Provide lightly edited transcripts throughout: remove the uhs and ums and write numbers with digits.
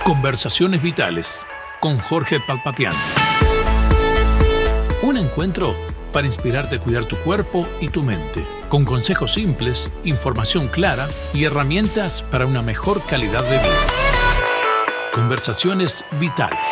Conversaciones Vitales con Jorge Palpatián. Un encuentro para inspirarte a cuidar tu cuerpo y tu mente, con consejos simples, información clara y herramientas para una mejor calidad de vida. Conversaciones Vitales.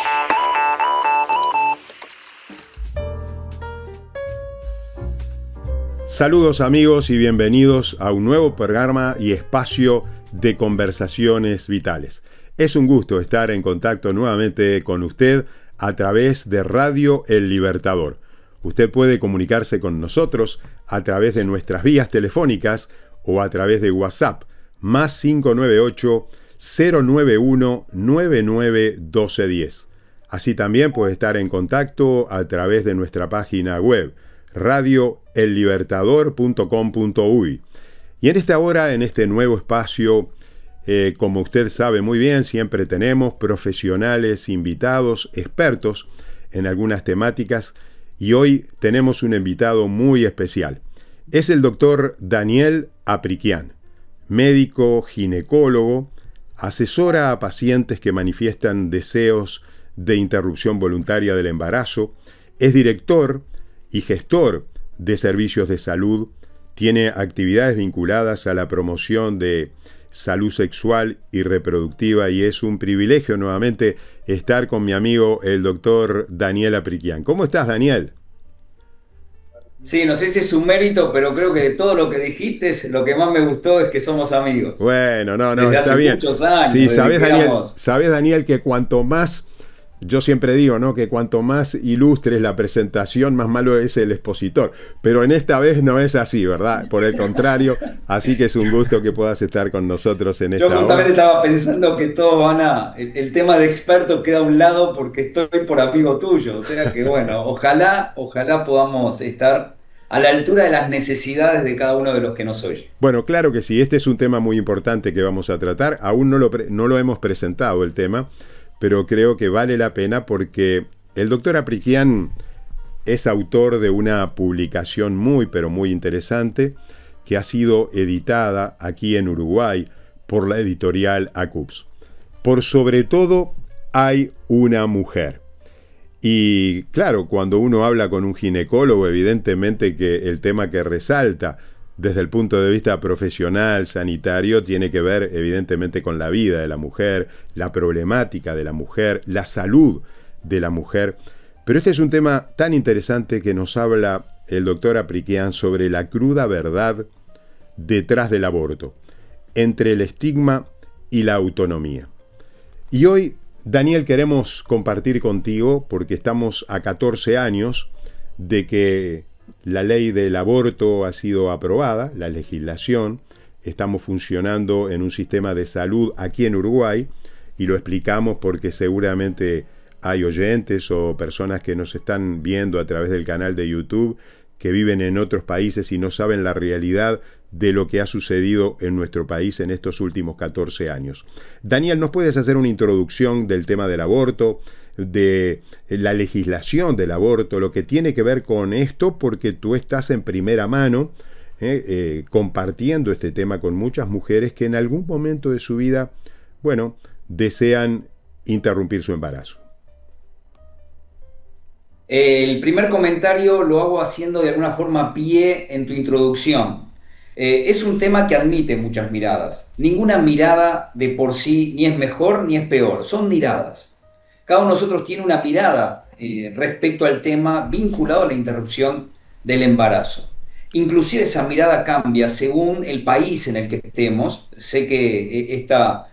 Saludos amigos y bienvenidos a un nuevo programa y espacio de Conversaciones Vitales. Es un gusto estar en contacto nuevamente con usted a través de Radio El Libertador. Usted puede comunicarse con nosotros a través de nuestras vías telefónicas o a través de WhatsApp, más 598-091-991210. Así también puede estar en contacto a través de nuestra página web, radioellibertador.com.uy. Y en esta hora, en este nuevo espacio, como usted sabe muy bien, siempre tenemos profesionales, invitados, expertos en algunas temáticas, y hoy tenemos un invitado muy especial. Es el doctor Daniel Apriquián, médico, ginecólogo, asesora a pacientes que manifiestan deseos de interrupción voluntaria del embarazo, es director y gestor de servicios de salud, tiene actividades vinculadas a la promoción de salud sexual y reproductiva, y es un privilegio nuevamente estar con mi amigo el doctor Daniel Apriquián. ¿Cómo estás, Daniel? Sí, no sé si es un mérito, pero creo que de todo lo que dijiste, lo que más me gustó es que somos amigos. Bueno, no, desde está hace bien. Muchos años. Sí, sabes, Daniel, que cuanto más, yo siempre digo, ¿no?, que cuanto más ilustres la presentación, más malo es el expositor. Pero en esta vez no es así, ¿verdad? Por el contrario, así que es un gusto que puedas estar con nosotros en esta hora. Yo justamente estaba pensando que todos el tema de experto queda a un lado porque estoy por amigo tuyo. O sea que bueno, ojalá podamos estar a la altura de las necesidades de cada uno de los que nos oye. Bueno, claro que sí, este es un tema muy importante que vamos a tratar. Aún no lo hemos presentado el tema, pero creo que vale la pena porque el doctor Apriquián es autor de una publicación muy, pero muy interesante que ha sido editada aquí en Uruguay por la editorial ACUPS. Por sobre todo hay una mujer. Y claro, cuando uno habla con un ginecólogo, evidentemente que el tema que resalta desde el punto de vista profesional, sanitario, tiene que ver evidentemente con la vida de la mujer, la problemática de la mujer, la salud de la mujer. Pero este es un tema tan interesante que nos habla el doctor Apriquián sobre la cruda verdad detrás del aborto, entre el estigma y la autonomía. Y hoy, Daniel, queremos compartir contigo, porque estamos a 14 años de que la ley del aborto ha sido aprobada, la legislación, estamos funcionando en un sistema de salud aquí en Uruguay, y lo explicamos porque seguramente hay oyentes o personas que nos están viendo a través del canal de YouTube que viven en otros países y no saben la realidad de lo que ha sucedido en nuestro país en estos últimos 14 años. Daniel, ¿nos puedes hacer una introducción del tema del aborto, de la legislación del aborto, lo que tiene que ver con esto, porque tú estás en primera mano compartiendo este tema con muchas mujeres que en algún momento de su vida, bueno, desean interrumpir su embarazo? El primer comentario lo hago haciendo de alguna forma pie en tu introducción. Es un tema que admite muchas miradas. Ninguna mirada de por sí ni es mejor ni es peor, son miradas. Cada uno de nosotros tiene una mirada respecto al tema vinculado a la interrupción del embarazo. Inclusive esa mirada cambia según el país en el que estemos. Sé que esta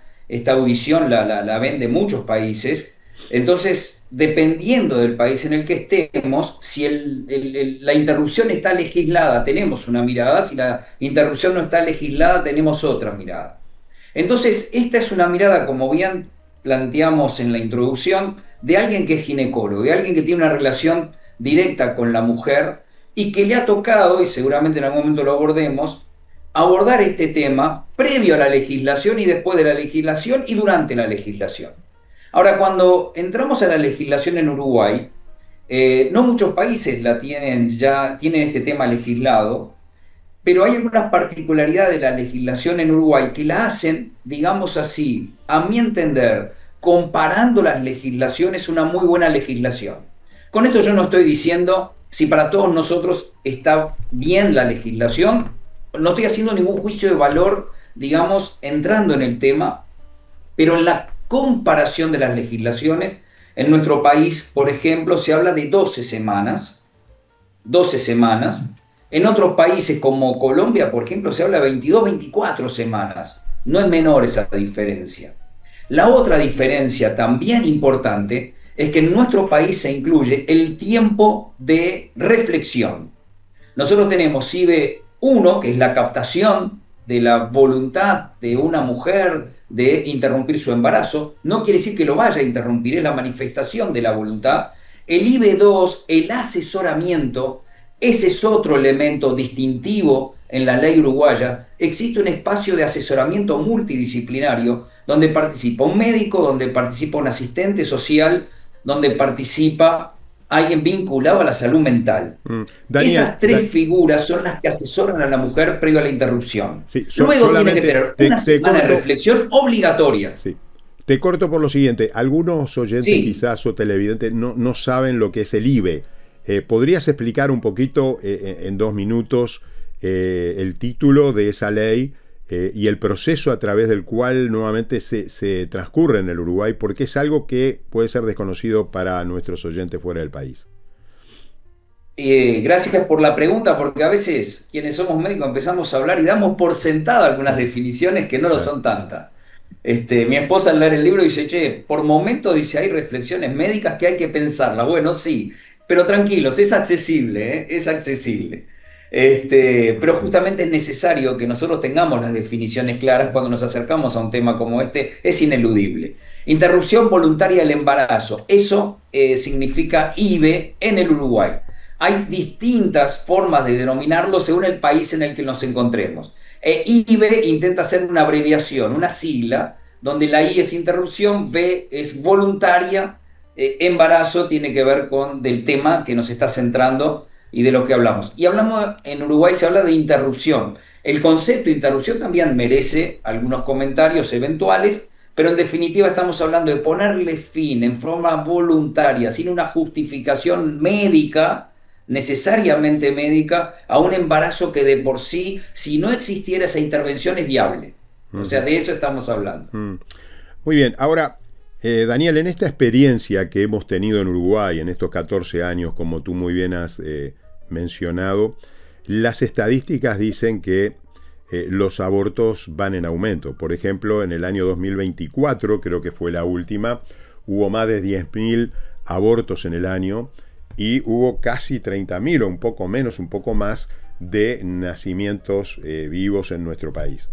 audición la ven de muchos países. Entonces, dependiendo del país en el que estemos, si la interrupción está legislada, tenemos una mirada. Si la interrupción no está legislada, tenemos otra mirada. Entonces, esta es una mirada, como bien planteamos en la introducción, de alguien que es ginecólogo, de alguien que tiene una relación directa con la mujer y que le ha tocado, y seguramente en algún momento lo abordemos, abordar este tema previo a la legislación y después de la legislación y durante la legislación. Ahora, cuando entramos a la legislación en Uruguay, no muchos países ya tienen este tema legislado, pero hay algunas particularidades de la legislación en Uruguay que la hacen, digamos así, a mi entender, comparando las legislaciones, una muy buena legislación. Con esto yo no estoy diciendo si para todos nosotros está bien la legislación, no estoy haciendo ningún juicio de valor, digamos, entrando en el tema, pero en la comparación de las legislaciones, en nuestro país, por ejemplo, se habla de 12 semanas, 12 semanas. En otros países como Colombia, por ejemplo, se habla de 22, 24 semanas. No es menor esa diferencia. La otra diferencia también importante es que en nuestro país se incluye el tiempo de reflexión. Nosotros tenemos IBE 1, que es la captación de la voluntad de una mujer de interrumpir su embarazo. No quiere decir que lo vaya a interrumpir, es la manifestación de la voluntad. El IBE 2, el asesoramiento, ese es otro elemento distintivo en la ley uruguaya. Existe un espacio de asesoramiento multidisciplinario donde participa un médico, donde participa un asistente social, donde participa alguien vinculado a la salud mental. Esas tres figuras son las que asesoran a la mujer previo a la interrupción. Sí, luego tiene que tener una semana de reflexión obligatoria. Sí. Te corto por lo siguiente. Algunos oyentes quizás o televidentes no saben lo que es el IBE. ¿Podrías explicar un poquito en 2 minutos el título de esa ley y el proceso a través del cual nuevamente se transcurre en el Uruguay? Porque es algo que puede ser desconocido para nuestros oyentes fuera del país. Gracias por la pregunta, porque a veces quienes somos médicos empezamos a hablar y damos por sentado algunas definiciones que no lo son tantas. Mi esposa al leer el libro dice, che, por momento dice, hay reflexiones médicas que hay que pensarlas. Bueno, sí, pero tranquilos, es accesible, es accesible. Pero justamente es necesario que nosotros tengamos las definiciones claras cuando nos acercamos a un tema como este, es ineludible. Interrupción voluntaria del embarazo, eso significa IBE en el Uruguay. Hay distintas formas de denominarlo según el país en el que nos encontremos. IBE intenta ser una abreviación, una sigla, donde la I es interrupción, B es voluntaria, embarazo tiene que ver con del tema que nos está centrando y de lo que hablamos. Y hablamos, en Uruguay se habla de interrupción. El concepto de interrupción también merece algunos comentarios eventuales, pero en definitiva estamos hablando de ponerle fin en forma voluntaria, sin una justificación médica, necesariamente médica, a un embarazo que de por sí, si no existiera esa intervención, es viable. O sea, de eso estamos hablando. Muy bien, ahora, Daniel, en esta experiencia que hemos tenido en Uruguay, en estos 14 años, como tú muy bien has mencionado, las estadísticas dicen que los abortos van en aumento. Por ejemplo, en el año 2024, creo que fue la última, hubo más de 10.000 abortos en el año y hubo casi 30.000 o un poco menos, un poco más de nacimientos vivos en nuestro país.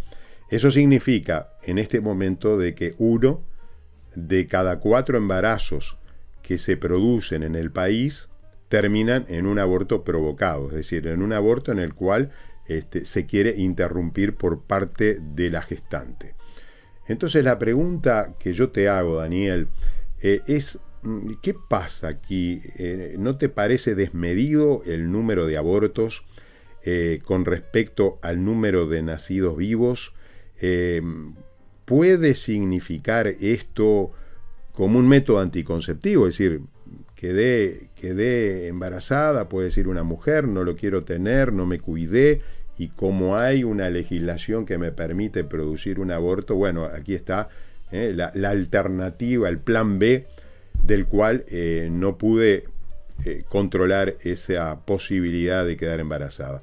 Eso significa en este momento de que 1 de cada 4 embarazos que se producen en el país terminan en un aborto provocado, es decir, en un aborto en el cual se quiere interrumpir por parte de la gestante. Entonces la pregunta que yo te hago, Daniel, es ¿qué pasa aquí? ¿No te parece desmedido el número de abortos con respecto al número de nacidos vivos? ¿Puede significar esto como un método anticonceptivo? Es decir, quedé embarazada, puede decir una mujer, no lo quiero tener, no me cuidé, y como hay una legislación que me permite producir un aborto, bueno, aquí está la alternativa, el plan B, del cual no pude controlar esa posibilidad de quedar embarazada.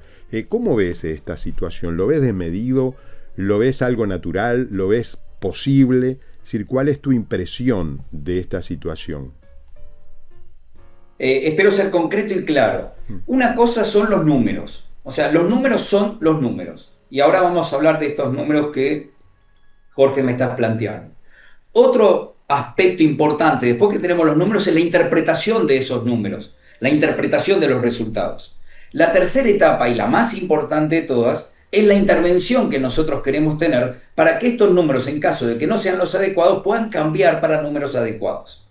¿Cómo ves esta situación? ¿Lo ves desmedido? ¿Lo ves algo natural? ¿Lo ves posible? Es decir, ¿cuál es tu impresión de esta situación? Espero ser concreto y claro. Una cosa son los números. O sea, los números son los números. Y ahora vamos a hablar de estos números que Jorge me estás planteando. Otro aspecto importante, después que tenemos los números, es la interpretación de esos números, la interpretación de los resultados. La tercera etapa, y la más importante de todas, es la intervención que nosotros queremos tener para que estos números, en caso de que no sean los adecuados, puedan cambiar para números adecuados.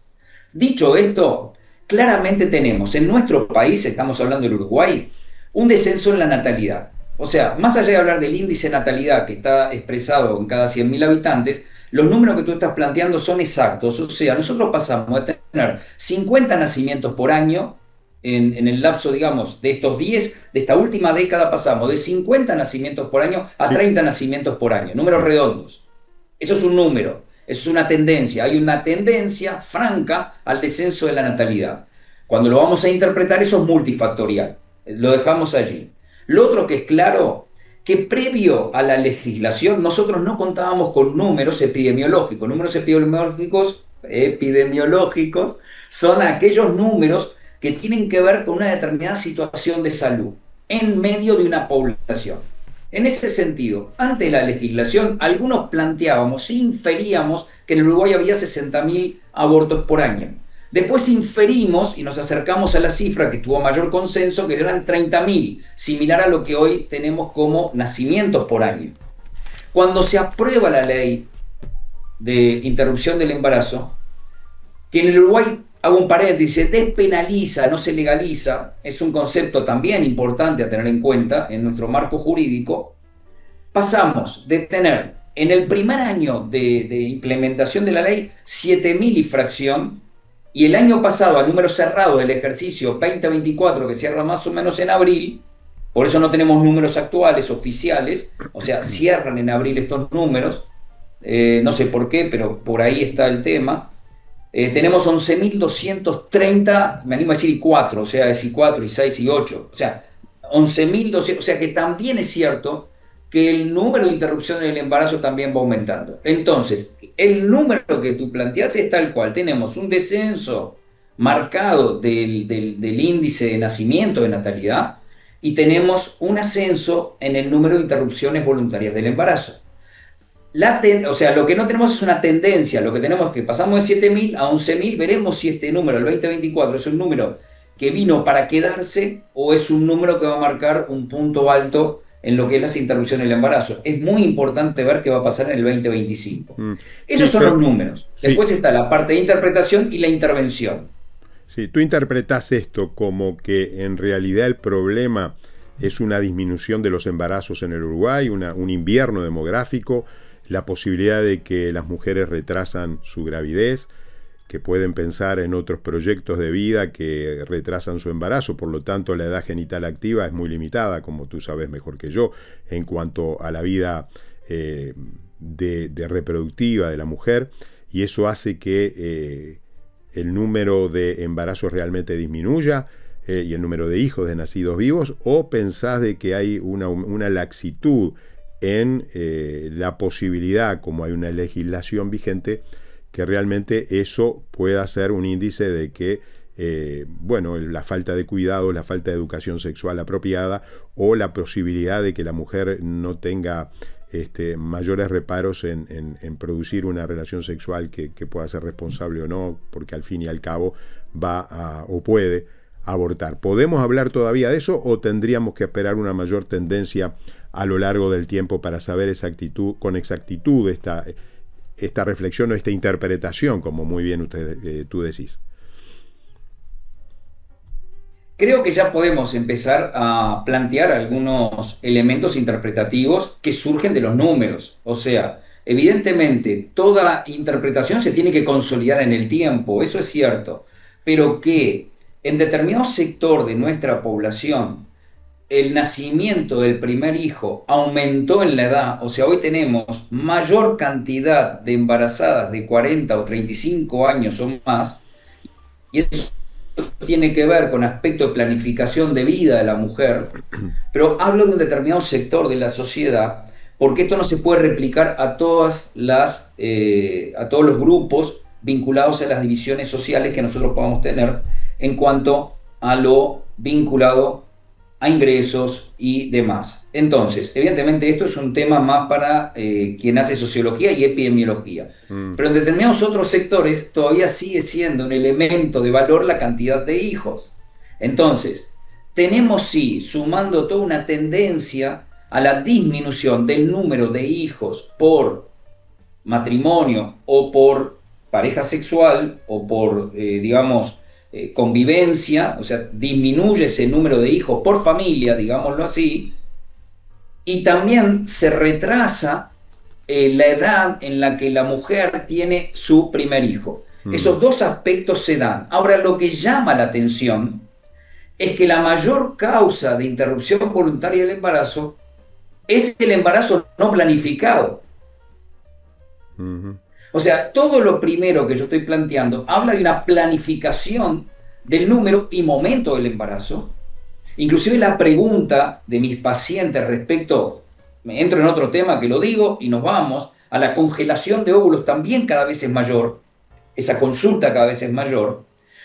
Dicho esto, claramente tenemos en nuestro país, estamos hablando del Uruguay, un descenso en la natalidad. O sea, más allá de hablar del índice de natalidad que está expresado en cada 100.000 habitantes, los números que tú estás planteando son exactos. O sea, nosotros pasamos de tener 50 nacimientos por año en el lapso, digamos, de estos 10, de esta última década pasamos de 50 nacimientos por año a 30 nacimientos por año, números redondos. Eso es un número, eso es una tendencia. Hay una tendencia franca al descenso de la natalidad. Cuando lo vamos a interpretar, eso es multifactorial. Lo dejamos allí. Lo otro que es claro, que previo a la legislación nosotros no contábamos con números epidemiológicos. Números epidemiológicos son aquellos números que tienen que ver con una determinada situación de salud en medio de una población. En ese sentido, ante la legislación, algunos planteábamos, inferíamos que en Uruguay había 60.000 abortos por año. Después inferimos y nos acercamos a la cifra que tuvo mayor consenso, que eran 30.000, similar a lo que hoy tenemos como nacimientos por año. Cuando se aprueba la ley de interrupción del embarazo, que en el Uruguay, hago un paréntesis, se despenaliza, no se legaliza, es un concepto también importante a tener en cuenta en nuestro marco jurídico, pasamos de tener en el primer año de implementación de la ley 7.000 y fracción, y el año pasado, al número cerrado del ejercicio 2024, que cierra más o menos en abril, por eso no tenemos números actuales, oficiales, o sea, cierran en abril estos números, no sé por qué, pero por ahí está el tema. Tenemos 11.230, me animo a decir y 4, o sea, es y 4, y 6, y 8, o sea, 11.200, o sea que también es cierto que el número de interrupciones del embarazo también va aumentando. Entonces, el número que tú planteas es tal cual. Tenemos un descenso marcado del índice de nacimiento, de natalidad, y tenemos un ascenso en el número de interrupciones voluntarias del embarazo. O sea, lo que no tenemos es una tendencia, lo que tenemos es que pasamos de 7.000 a 11.000, veremos si este número, el 2024, es un número que vino para quedarse o es un número que va a marcar un punto alto en lo que es las interrupciones del embarazo. Es muy importante ver qué va a pasar en el 2025. Esos son los números. Después está la parte de interpretación y la intervención. Sí, tú interpretás esto como que en realidad el problema es una disminución de los embarazos en el Uruguay, un invierno demográfico, la posibilidad de que las mujeres retrasan su gravidez, que pueden pensar en otros proyectos de vida que retrasan su embarazo, por lo tanto la edad genital activa es muy limitada, como tú sabes mejor que yo, en cuanto a la vida de reproductiva de la mujer, y eso hace que el número de embarazos realmente disminuya y el número de hijos de nacidos vivos, o pensás de que hay una laxitud en la posibilidad, como hay una legislación vigente, que realmente eso pueda ser un índice de que, bueno, la falta de cuidado, la falta de educación sexual apropiada o la posibilidad de que la mujer no tenga mayores reparos en producir una relación sexual que pueda ser responsable o no, porque al fin y al cabo va o puede abortar. ¿Podemos hablar todavía de eso o tendríamos que esperar una mayor tendencia a lo largo del tiempo para saber con exactitud esta reflexión o esta interpretación, como muy bien tú decís? Creo que ya podemos empezar a plantear algunos elementos interpretativos que surgen de los números. O sea, evidentemente toda interpretación se tiene que consolidar en el tiempo, eso es cierto, pero que en determinado sector de nuestra población el nacimiento del primer hijo aumentó en la edad, o sea, hoy tenemos mayor cantidad de embarazadas de 40 o 35 años o más, y eso tiene que ver con aspectos de planificación de vida de la mujer, pero hablo de un determinado sector de la sociedad, porque esto no se puede replicar a todos los grupos vinculados a las divisiones sociales que nosotros podamos tener en cuanto a lo vinculado a ingresos y demás. Entonces, evidentemente esto es un tema más para quien hace sociología y epidemiología. Pero en determinados otros sectores todavía sigue siendo un elemento de valor la cantidad de hijos. Entonces, tenemos sí, sumando toda una tendencia a la disminución del número de hijos por matrimonio o por pareja sexual o por, digamos, convivencia, o sea, disminuye ese número de hijos por familia, digámoslo así, y también se retrasa la edad en la que la mujer tiene su primer hijo. Esos dos aspectos se dan. Ahora, lo que llama la atención es que la mayor causa de interrupción voluntaria del embarazo es el embarazo no planificado. O sea, todo lo primero que yo estoy planteando habla de una planificación del número y momento del embarazo. Inclusive la pregunta de mis pacientes respecto, me entro en otro tema que lo digo y nos vamos, a la congelación de óvulos también cada vez es mayor, esa consulta cada vez es mayor.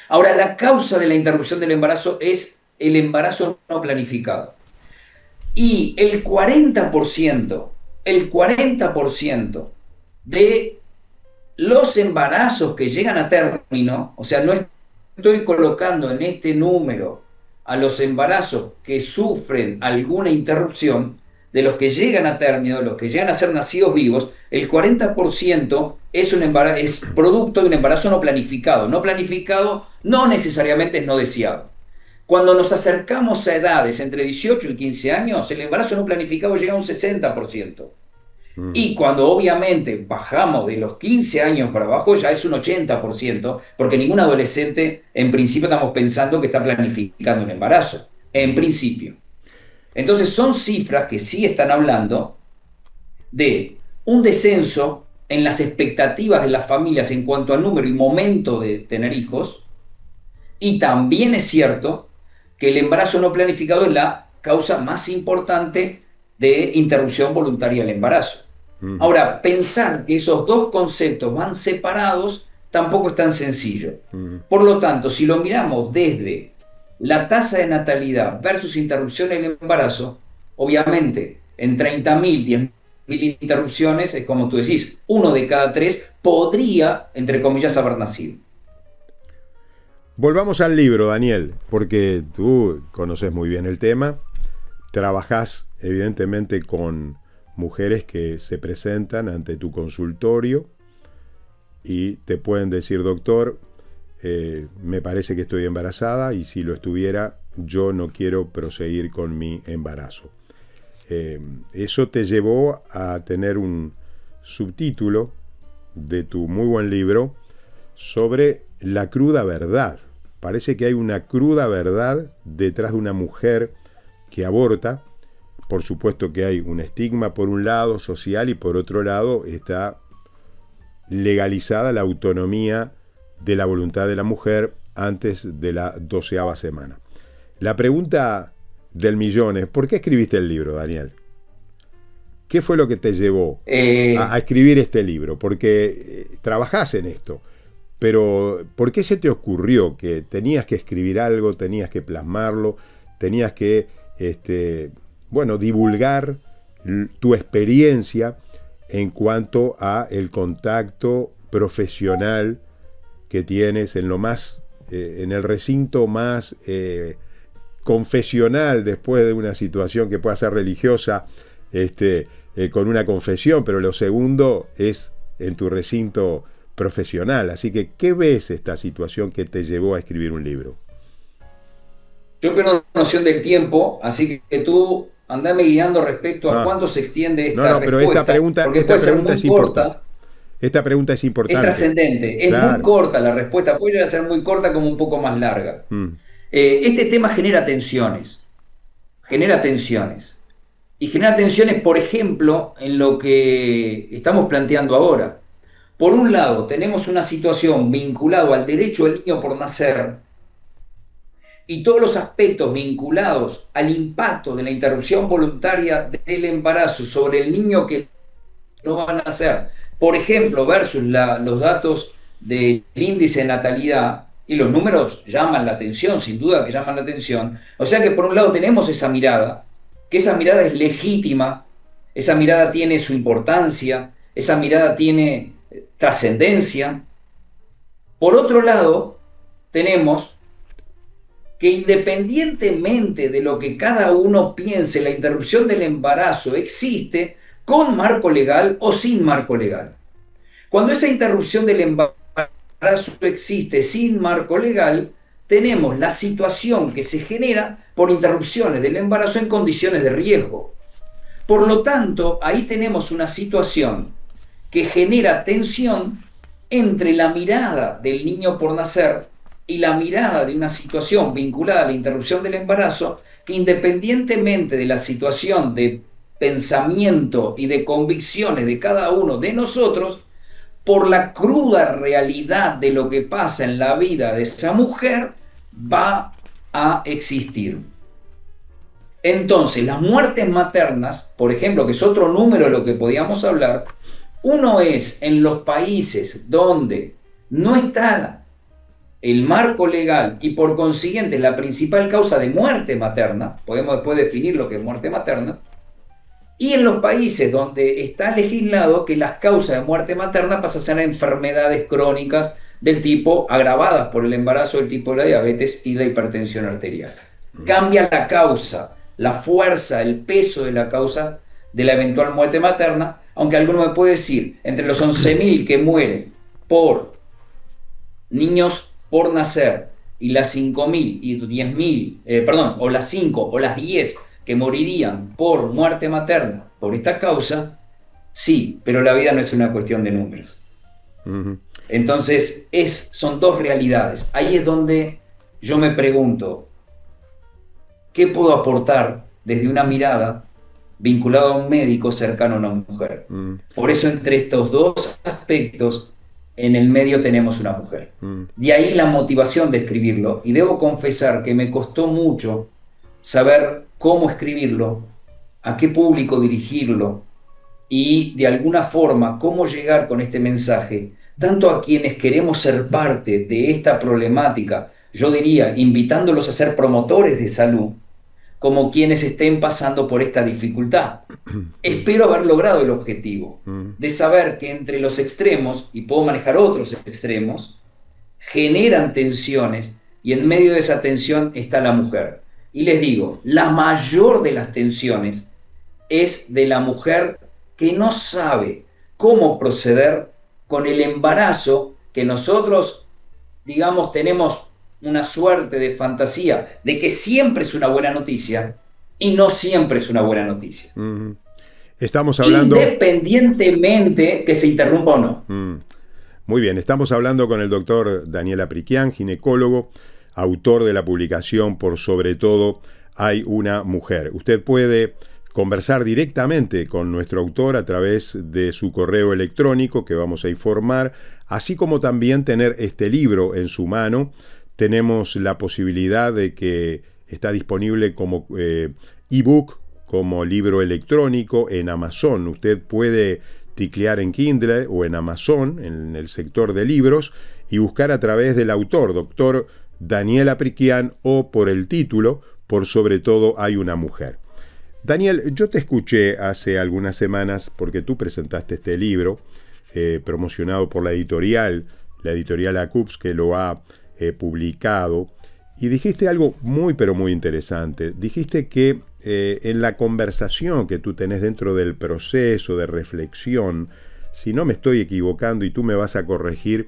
Ahora, la causa de la interrupción del embarazo es el embarazo no planificado. Y el 40% de los embarazos que llegan a término, o sea, no estoy colocando en este número a los embarazos que sufren alguna interrupción, de los que llegan a término, de los que llegan a ser nacidos vivos, el 40% es producto de un embarazo no planificado. No planificado no necesariamente es no deseado. Cuando nos acercamos a edades entre 18 y 15 años, el embarazo no planificado llega a un 60%. Y cuando obviamente bajamos de los 15 años para abajo, ya es un 80%, porque ningún adolescente, en principio, estamos pensando que está planificando un embarazo, en principio. Entonces son cifras que sí están hablando de un descenso en las expectativas de las familias en cuanto al número y momento de tener hijos, y también es cierto que el embarazo no planificado es la causa más importante de interrupción voluntaria del embarazo. Ahora, pensar que esos dos conceptos van separados tampoco es tan sencillo. Por lo tanto, si lo miramos desde la tasa de natalidad versus interrupción del embarazo, obviamente en 30.000, 10.000 interrupciones, es como tú decís, 1 de cada 3 podría, entre comillas, haber nacido. Volvamos al libro, Daniel, porque tú conoces muy bien el tema, trabajás evidentemente con mujeres que se presentan ante tu consultorio y te pueden decir: doctor, me parece que estoy embarazada, y si lo estuviera, yo no quiero proseguir con mi embarazo. Eso te llevó a tener un subtítulo de tu muy buen libro sobre la cruda verdad. Parece que hay una cruda verdad detrás de una mujer que aborta. Por supuesto que hay un estigma por un lado social, y por otro lado está legalizada la autonomía de la voluntad de la mujer antes de la 12ª semana. La pregunta del millón es: ¿por qué escribiste el libro, Daniel? ¿Qué fue lo que te llevó a escribir este libro? Porque trabajás en esto, pero ¿por qué se te ocurrió que tenías que escribir algo, tenías que plasmarlo, tenías que divulgar tu experiencia en cuanto a el contacto profesional que tienes en en el recinto más confesional, después de una situación que pueda ser religiosa, con una confesión, pero lo segundo es en tu recinto profesional? Así que, ¿qué ves esta situación que te llevó a escribir un libro? Yo pierdo noción del tiempo, así que tú andame guiando respecto a cuánto se extiende esta respuesta. Pero esta pregunta es importante. Esta pregunta es importante. Es trascendente, es muy corta la respuesta, puede llegar a ser muy corta como un poco más larga. Este tema genera tensiones. Y genera tensiones, por ejemplo, en lo que estamos planteando ahora. Por un lado, tenemos una situación vinculada al derecho del niño por nacer y todos los aspectos vinculados al impacto de la interrupción voluntaria del embarazo sobre el niño que no va a nacer. Por ejemplo, versus los datos del índice de natalidad, y los números llaman la atención, sin duda que llaman la atención. O sea que por un lado tenemos esa mirada, que esa mirada es legítima, esa mirada tiene su importancia, esa mirada tiene trascendencia. Por otro lado, tenemos que independientemente de lo que cada uno piense, la interrupción del embarazo existe con marco legal o sin marco legal. Cuando esa interrupción del embarazo existe sin marco legal, tenemos la situación que se genera por interrupciones del embarazo en condiciones de riesgo. Por lo tanto, ahí tenemos una situación que genera tensión entre la mirada del niño por nacer y la mirada de una situación vinculada a la interrupción del embarazo, que independientemente de la situación de pensamiento y de convicciones de cada uno de nosotros, por la cruda realidad de lo que pasa en la vida de esa mujer, va a existir. Entonces, las muertes maternas, por ejemplo, que es otro número de lo que podíamos hablar, uno es en los países donde no está el marco legal y por consiguiente la principal causa de muerte materna, podemos después definir lo que es muerte materna, y en los países donde está legislado que las causas de muerte materna pasan a ser enfermedades crónicas del tipo agravadas por el embarazo, del tipo de la diabetes y la hipertensión arterial. Cambia la causa, la fuerza, el peso de la causa de la eventual muerte materna, aunque alguno me puede decir, entre los 11.000 que mueren por niños por nacer y las 5.000 y 10.000, o las 5 o las 10 que morirían por muerte materna por esta causa, sí, pero la vida no es una cuestión de números. Entonces, son dos realidades. Ahí es donde yo me pregunto, ¿qué puedo aportar desde una mirada vinculada a un médico cercano a una mujer? Por eso, entre estos dos aspectos, en el medio tenemos una mujer. De ahí la motivación de escribirlo. Y debo confesar que me costó mucho saber cómo escribirlo, a qué público dirigirlo y, de alguna forma, cómo llegar con este mensaje, tanto a quienes queremos ser parte de esta problemática, yo diría, invitándolos a ser promotores de salud, como quienes estén pasando por esta dificultad. Espero haber logrado el objetivo de saber que entre los extremos, y puedo manejar otros extremos, generan tensiones y en medio de esa tensión está la mujer. Y les digo, la mayor de las tensiones es de la mujer que no sabe cómo proceder con el embarazo que nosotros, digamos, tenemos una suerte de fantasía de que siempre es una buena noticia y no siempre es una buena noticia. Estamos hablando... Independientemente que se interrumpa o no. Muy bien, estamos hablando con el doctor Daniel Apriquián, ginecólogo, autor de la publicación Por sobre todo hay una mujer. Usted puede conversar directamente con nuestro autor a través de su correo electrónico que vamos a informar, así como también tener este libro en su mano. Tenemos la posibilidad de que está disponible como ebook, como libro electrónico en Amazon. Usted puede ticlear en Kindle o en Amazon, en el sector de libros, y buscar a través del autor, doctor Daniel Apriquián, o por el título, Por sobre todo hay una mujer. Daniel, yo te escuché hace algunas semanas porque tú presentaste este libro promocionado por la editorial ACUPS, que lo ha publicado, y dijiste algo muy pero muy interesante. Dijiste que en la conversación que tú tenés dentro del proceso de reflexión, si no me estoy equivocando y tú me vas a corregir,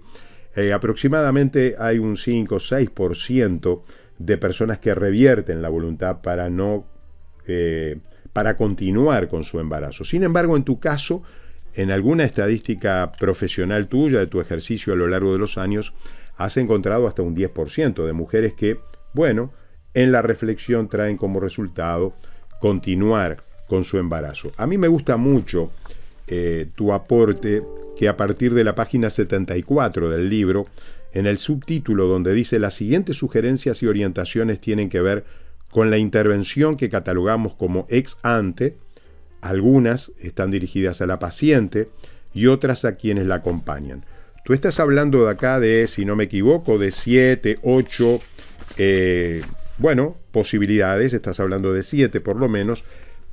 aproximadamente hay un 5 o 6% de personas que revierten la voluntad para continuar con su embarazo. Sin embargo, en tu caso, en alguna estadística profesional tuya, de tu ejercicio a lo largo de los años, has encontrado hasta un 10% de mujeres que, bueno, en la reflexión traen como resultado continuar con su embarazo. A mí me gusta mucho tu aporte, que a partir de la página 74 del libro, en el subtítulo donde dice: las siguientes sugerencias y orientaciones tienen que ver con la intervención que catalogamos como ex ante. Algunas están dirigidas a la paciente y otras a quienes la acompañan. Tú estás hablando de acá de, si no me equivoco, de 7, 8, posibilidades. Estás hablando de 7 por lo menos.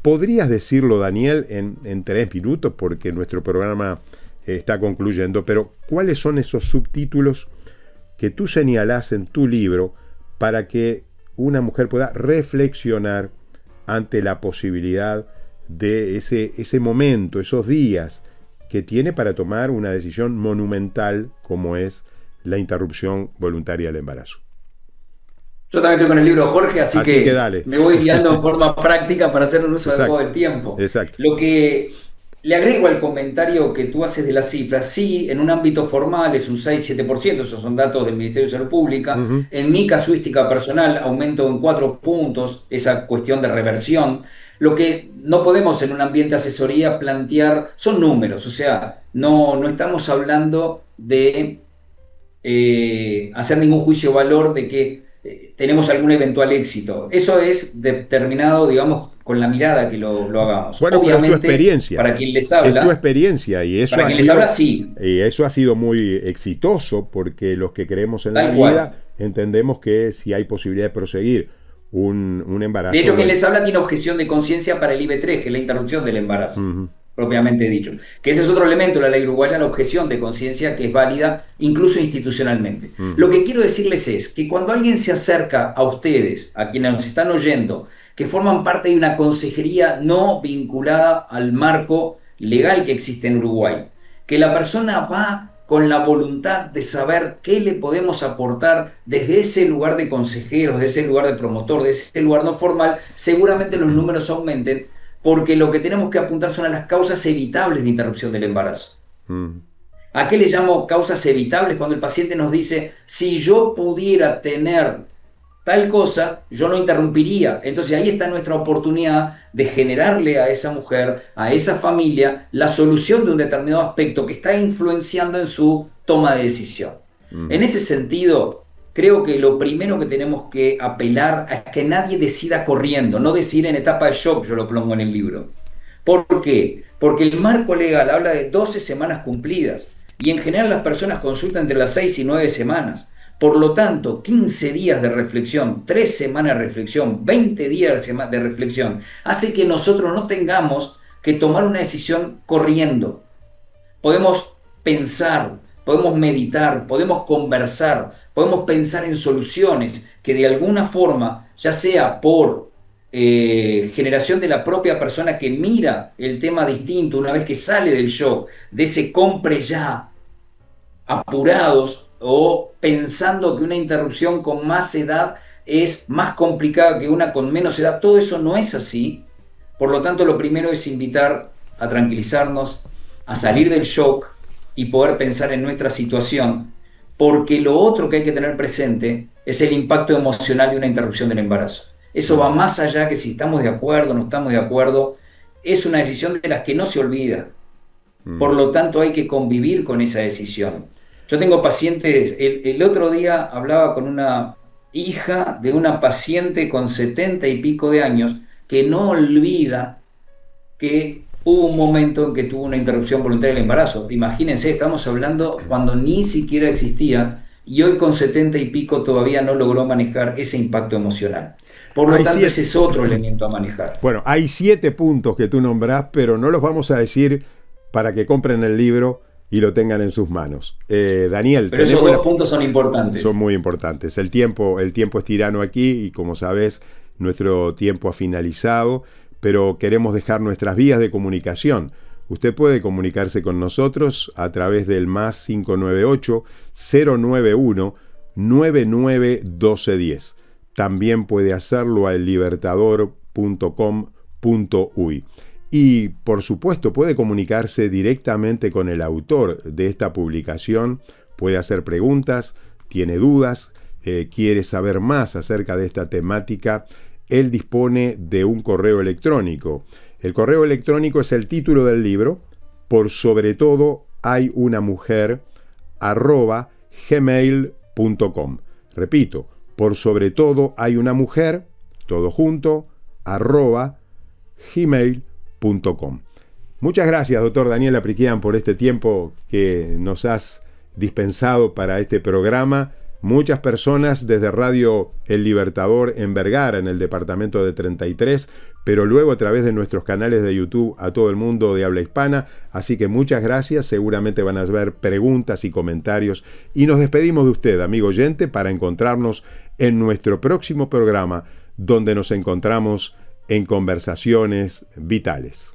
¿Podrías decirlo, Daniel, en 3 minutos? Porque nuestro programa está concluyendo. Pero, ¿cuáles son esos subtítulos que tú señalás en tu libro para que una mujer pueda reflexionar ante la posibilidad de ese momento, esos días que tiene para tomar una decisión monumental como es la interrupción voluntaria del embarazo? Yo también estoy con el libro de Jorge, así que dale. me voy guiando en forma práctica para hacer un uso Exacto. adecuado del tiempo. Exacto. Lo que le agrego al comentario que tú haces de las cifras, sí, en un ámbito formal es un 6-7%, esos son datos del Ministerio de Salud Pública. Ujú. En mi casuística personal aumento en 4 puntos esa cuestión de reversión. Lo que no podemos en un ambiente de asesoría plantear son números, o sea, no estamos hablando de hacer ningún juicio de valor de que tenemos algún eventual éxito. Eso es determinado, digamos, con la mirada que lo hagamos. Bueno, Obviamente, pero es tu experiencia. para quien les habla, es tu experiencia y eso para quien les habla, sí. Y eso ha sido muy exitoso porque los que creemos en Tal la cual. vida entendemos que si hay posibilidad de proseguir un embarazo. De hecho, quien les habla tiene objeción de conciencia para el IB3, que es la interrupción del embarazo. Ujú. Propiamente dicho. Que ese es otro elemento de la ley uruguaya, la objeción de conciencia, que es válida incluso institucionalmente. Lo que quiero decirles es que cuando alguien se acerca a ustedes, a quienes nos están oyendo, que forman parte de una consejería no vinculada al marco legal que existe en Uruguay, que la persona va con la voluntad de saber qué le podemos aportar desde ese lugar de consejeros, de ese lugar de promotor, de ese lugar no formal, seguramente los números aumenten, porque lo que tenemos que apuntar son a las causas evitables de interrupción del embarazo. ¿A qué le llamo causas evitables? Cuando el paciente nos dice, si yo pudiera tener tal cosa, yo no interrumpiría. Entonces ahí está nuestra oportunidad de generarle a esa mujer, a esa familia, la solución de un determinado aspecto que está influenciando en su toma de decisión. En ese sentido, creo que lo primero que tenemos que apelar es que nadie decida corriendo, no decidir en etapa de shock, yo lo pongo en el libro. ¿Por qué? Porque el marco legal habla de 12 semanas cumplidas y en general las personas consultan entre las 6 y 9 semanas. Por lo tanto, 15 días de reflexión, 3 semanas de reflexión, 20 días de reflexión, hace que nosotros no tengamos que tomar una decisión corriendo. Podemos pensar, podemos meditar, podemos conversar, podemos pensar en soluciones que de alguna forma, ya sea por generación de la propia persona que mira el tema distinto una vez que sale del shock, de ese compre ya, apurados o pensando que una interrupción con más edad es más complicada que una con menos edad, todo eso no es así. Por lo tanto, lo primero es invitar a tranquilizarnos, a salir del shock y poder pensar en nuestra situación, porque lo otro que hay que tener presente es el impacto emocional de una interrupción del embarazo. Eso va más allá que si estamos de acuerdo o no estamos de acuerdo, es una decisión de las que no se olvida. Por lo tanto, hay que convivir con esa decisión. Yo tengo pacientes, el otro día hablaba con una hija de una paciente con 70 y pico de años que no olvida que hubo un momento en que tuvo una interrupción voluntaria del embarazo. Imagínense, estamos hablando cuando ni siquiera existía y hoy con 70 y pico todavía no logró manejar ese impacto emocional. Por lo tanto, ese es otro elemento a manejar. Bueno, hay 7 puntos que tú nombrás, pero no los vamos a decir para que compren el libro y lo tengan en sus manos. Daniel, pero esos 2 puntos son importantes. Son muy importantes. El tiempo es tirano aquí y como sabes, nuestro tiempo ha finalizado, pero queremos dejar nuestras vías de comunicación. Usted puede comunicarse con nosotros a través del más 598-091-991210. También puede hacerlo a ellibertador.com.uy. Y, por supuesto, puede comunicarse directamente con el autor de esta publicación, puede hacer preguntas, tiene dudas, quiere saber más acerca de esta temática. Él dispone de un correo electrónico. El correo electrónico es el título del libro, por sobre todo hay una mujer, @gmail.com. Repito, por sobre todo hay una mujer, todo junto, @gmail.com. Muchas gracias, doctor Daniel Apriquian, por este tiempo que nos has dispensado para este programa. Muchas personas desde Radio El Libertador en Vergara, en el departamento de 33, pero luego a través de nuestros canales de YouTube a todo el mundo de habla hispana. Así que muchas gracias, seguramente van a ver preguntas y comentarios. Y nos despedimos de usted, amigo oyente, para encontrarnos en nuestro próximo programa, donde nos encontramos en Conversaciones Vitales.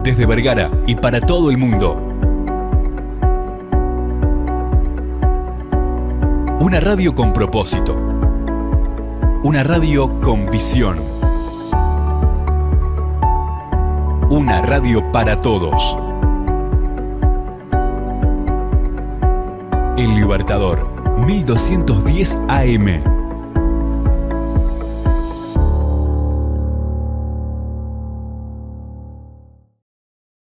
Desde Vergara y para todo el mundo, Una radio con propósito. Una radio con visión. Una radio para todos. El Libertador, 1210 AM.